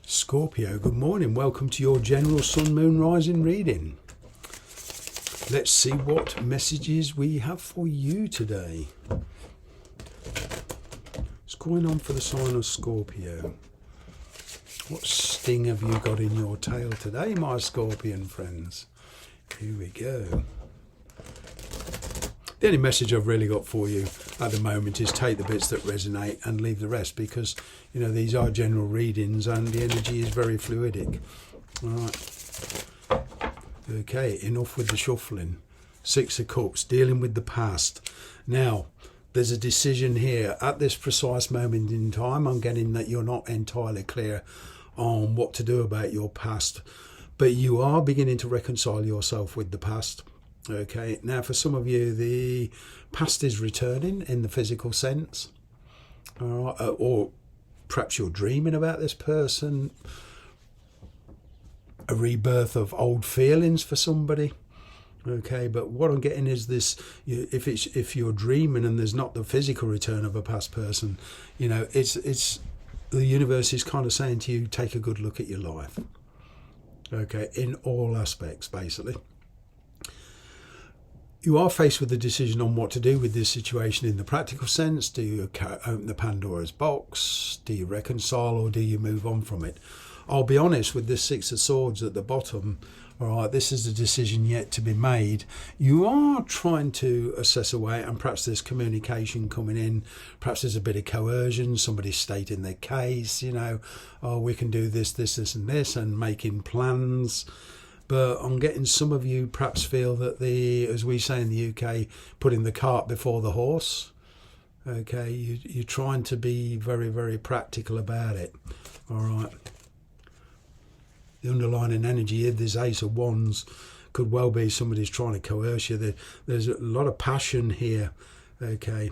Scorpio, good morning. Welcome to your general sun, moon, rising reading. Let's see what messages we have for you today. What's going on for the sign of Scorpio? What sting have you got in your tail today, my Scorpion friends? Here we go. The only message I've really got for you at the moment is take the bits that resonate and leave the rest, because these are general readings and the energy is very fluidic. All right. Okay, enough with the shuffling. Six of Cups, dealing with the past. Now, there's a decision here at this precise moment in time. I'm getting that you're not entirely clear on what to do about your past, but you are beginning to reconcile yourself with the past. Okay, now for some of you, the past is returning in the physical sense, or perhaps you're dreaming about this person, a rebirth of old feelings for somebody. Okay, but what I'm getting is this: if you're dreaming and there's not the physical return of a past person, it's the universe is kind of saying to you, take a good look at your life. Okay, in all aspects, basically. You are faced with the decision on what to do with this situation in the practical sense. Do you open the Pandora's box? Do you reconcile, or do you move on from it? I'll be honest, with this Six of Swords at the bottom, all right, this is a decision yet to be made. You are trying to assess a way, and perhaps there's communication coming in. Perhaps there's a bit of coercion, somebody stating their case, oh, we can do this, this, this and this, and making plans. But I'm getting some of you perhaps feel that as we say in the UK, putting the cart before the horse. Okay, you're trying to be very, very practical about it. All right. The underlying energy of this Ace of Wands could well be somebody's trying to coerce you. There's a lot of passion here. Okay.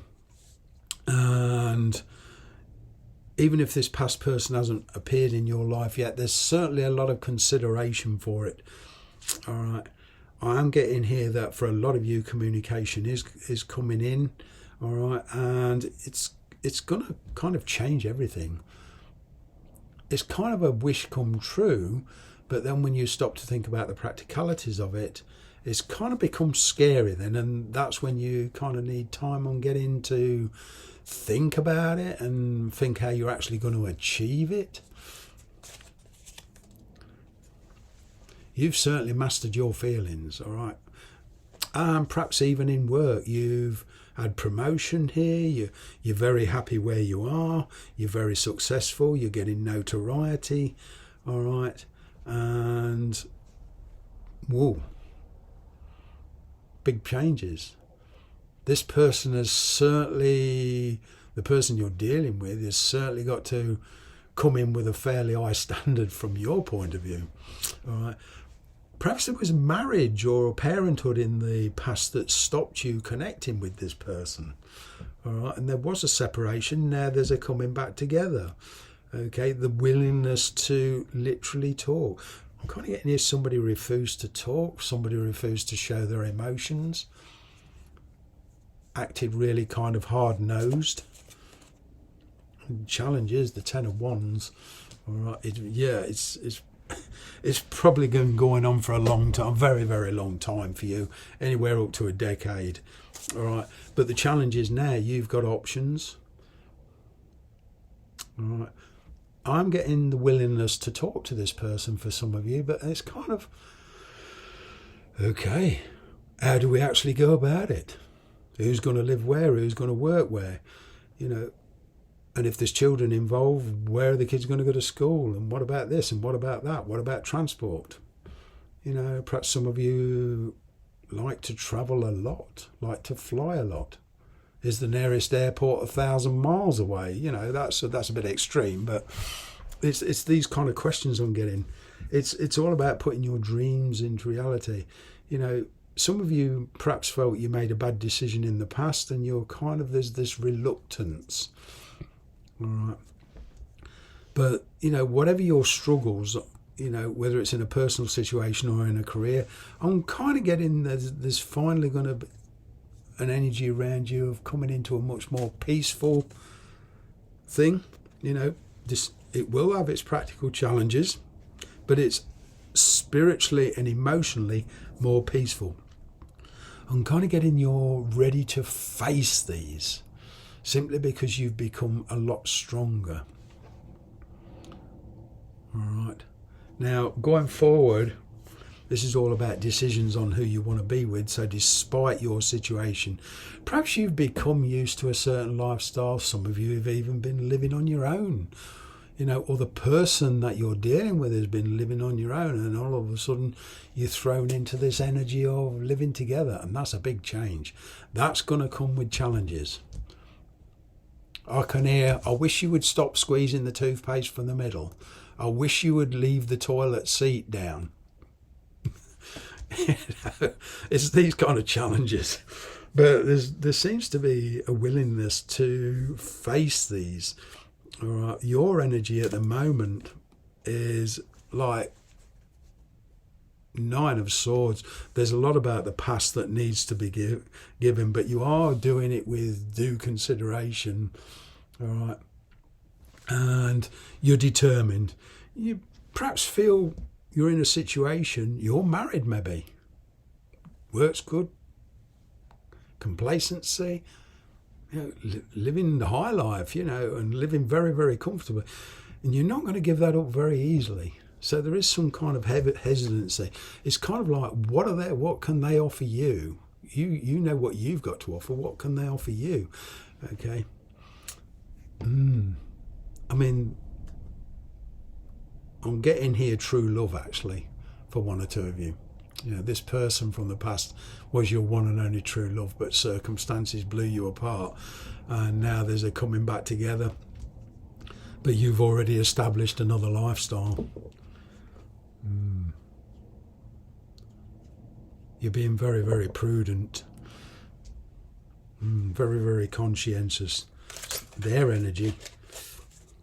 And even if this past person hasn't appeared in your life yet, there's certainly a lot of consideration for it. All right. I am getting here that for a lot of you, communication is coming in. All right. And it's going to kind of change everything. It's kind of a wish come true, but then when you stop to think about the practicalities of it, it's kind of becomes scary then, and that's when you kind of need time on getting to think about it and think how you're actually going to achieve it. You've certainly mastered your feelings, all right? And perhaps even in work, you've had promotion here, you're very happy where you are, you're very successful, you're getting notoriety, all right? And, whoa, big changes. This person has certainly, the person you're dealing with has certainly got to come in with a fairly high standard from your point of view. All right. Perhaps there was marriage or parenthood in the past that stopped you connecting with this person. All right. And there was a separation. Now there's a coming back together. Okay. The willingness to literally talk. I'm kind of getting here somebody refused to talk. Somebody refused to show their emotions. Acted really kind of hard-nosed. The challenge is the Ten of Wands. All right, it's probably going on for a long time, very, very long time for you, anywhere up to a decade. All right, but the challenge is now you've got options. All right, I'm getting the willingness to talk to this person for some of you, but it's kind of okay. How do we actually go about it? Who's going to live where? Who's going to work where? And if there's children involved, where are the kids going to go to school? And what about this? And what about that? What about transport? Perhaps some of you like to travel a lot, like to fly a lot. Is the nearest airport 1,000 miles away? That's a bit extreme, but it's these kind of questions I'm getting. It's all about putting your dreams into reality. Some of you perhaps felt you made a bad decision in the past, and you're kind of, there's this reluctance. All right. But, whatever your struggles, whether it's in a personal situation or in a career, I'm kind of getting there's finally going to be an energy around you of coming into a much more peaceful thing. This it will have its practical challenges, but it's spiritually and emotionally more peaceful. I'm kind of getting you're ready to face these simply because you've become a lot stronger. All right. Now, going forward, this is all about decisions on who you want to be with. So despite your situation, perhaps you've become used to a certain lifestyle. Some of you have even been living on your own, or the person that you're dealing with has been living on your own, and all of a sudden you're thrown into this energy of living together, and that's a big change. That's going to come with challenges. I can hear, I wish you would stop squeezing the toothpaste from the middle. I wish you would leave the toilet seat down. It's these kind of challenges. But there seems to be a willingness to face these. All right. Your energy at the moment is like 9 of Swords. There's a lot about the past that needs to be given, but you are doing it with due consideration. All right. And you're determined. You perhaps feel you're in a situation, you're married maybe. Work's good. Complacency. Living the high life, and living very, very comfortably. And you're not going to give that up very easily. So there is some kind of hesitancy. It's kind of like, what can they offer you? You know what you've got to offer. What can they offer you? Okay. I mean, I'm getting here true love, actually, for one or two of you. This person from the past was your one and only true love, but circumstances blew you apart, and now there's a coming back together. But you've already established another lifestyle. You're being very, very prudent, very, very conscientious. Their energy.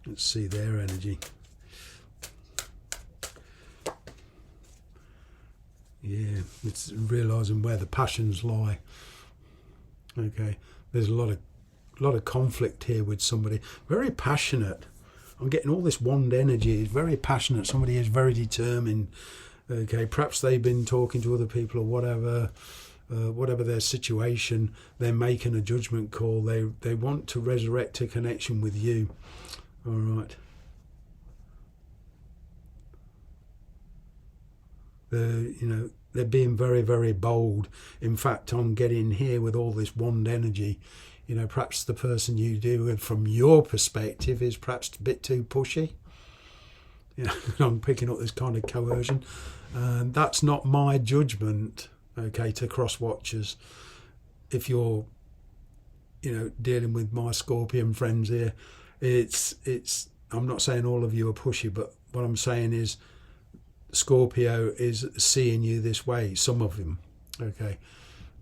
Let's see their energy. Yeah, it's realising where the passions lie. Okay, there's a lot of conflict here with somebody. Very passionate. I'm getting all this wand energy. It's very passionate. Somebody is very determined. Okay, perhaps they've been talking to other people or whatever their situation. They're making a judgment call. They want to resurrect a connection with you. All right. They're being very, very bold. In fact, I'm getting here with all this wand energy. Perhaps the person you deal with from your perspective is perhaps a bit too pushy. I'm picking up this kind of coercion. And that's not my judgment, okay, to cross-watchers. If you're, dealing with my Scorpion friends here, I'm not saying all of you are pushy, but what I'm saying is Scorpio is seeing you this way, some of them, okay,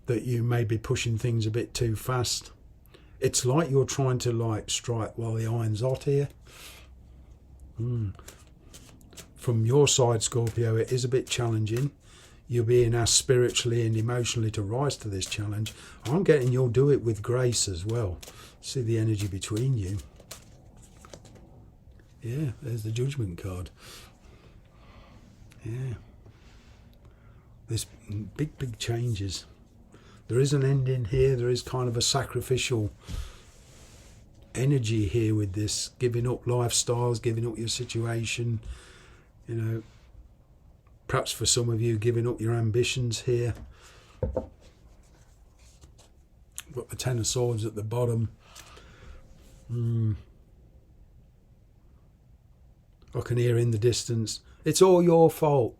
that you may be pushing things a bit too fast. It's like you're trying to strike while the iron's hot here. From your side, Scorpio, it is a bit challenging. You're being asked spiritually and emotionally to rise to this challenge. I'm getting you'll do it with grace as well. See the energy between you. Yeah, there's the Judgment card. Yeah. There's big changes. There is an ending here. There is kind of a sacrificial energy here with this. Giving up lifestyles, giving up your situation. Perhaps for some of you, giving up your ambitions here. Got the Ten of Swords at the bottom. I can hear in the distance, it's all your fault.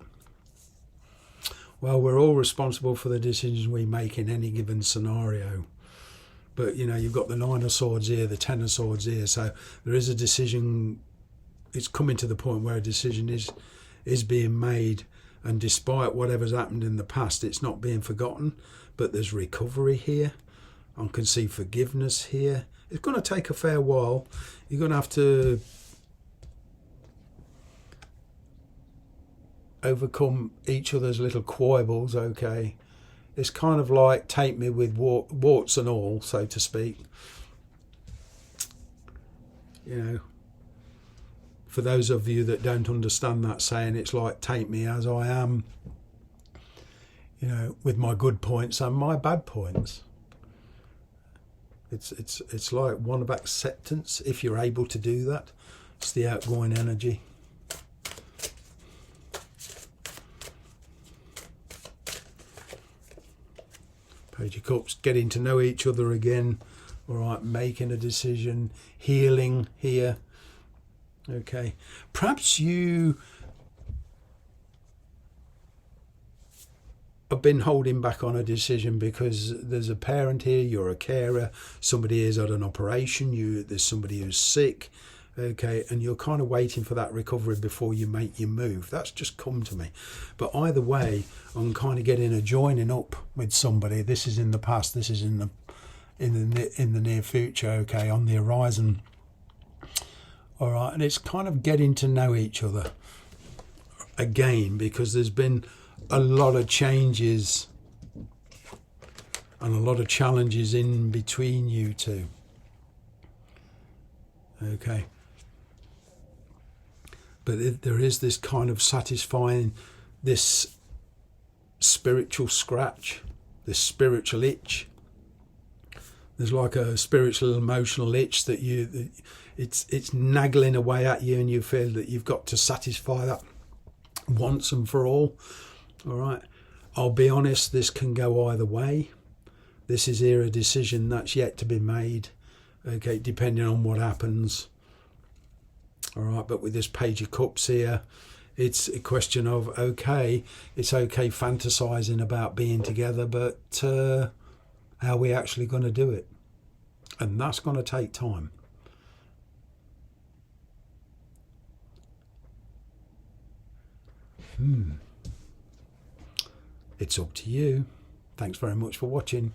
Well, we're all responsible for the decisions we make in any given scenario. But, you've got the Nine of Swords here, the Ten of Swords here. So there is a decision. It's coming to the point where a decision is being made. And despite whatever's happened in the past, it's not being forgotten. But there's recovery here. I can see forgiveness here. It's going to take a fair while. You're going to have to overcome each other's little quibbles, okay? It's kind of like take me with warts and all, so to speak. For for those of you that don't understand that saying, it's like, take me as I am, you know, with my good points and my bad points. It's like one of acceptance, if you're able to do that. It's the outgoing energy. Page of Cups, getting to know each other again. All right, making a decision, healing here. Okay, perhaps you have been holding back on a decision because there's a parent here, you're a carer, somebody has had an operation, there's somebody who's sick, okay, and you're kind of waiting for that recovery before you make your move. That's just come to me. But either way, I'm kind of getting a joining up with somebody. This is in the past, this is in the near future, okay, on the horizon. All right, and it's kind of getting to know each other again, because there's been a lot of changes and a lot of challenges in between you two. Okay. But there is this kind of satisfying, this spiritual scratch, this spiritual itch. There's like a spiritual, emotional itch that it's nagging away at you, and you feel that you've got to satisfy that once and for all. All right. I'll be honest, this can go either way. This is here a decision that's yet to be made. Okay, depending on what happens. All right, but with this Page of Cups here, it's a question of, okay, it's okay fantasizing about being together, but how are we actually going to do it? And that's going to take time. It's up to you. Thanks very much for watching.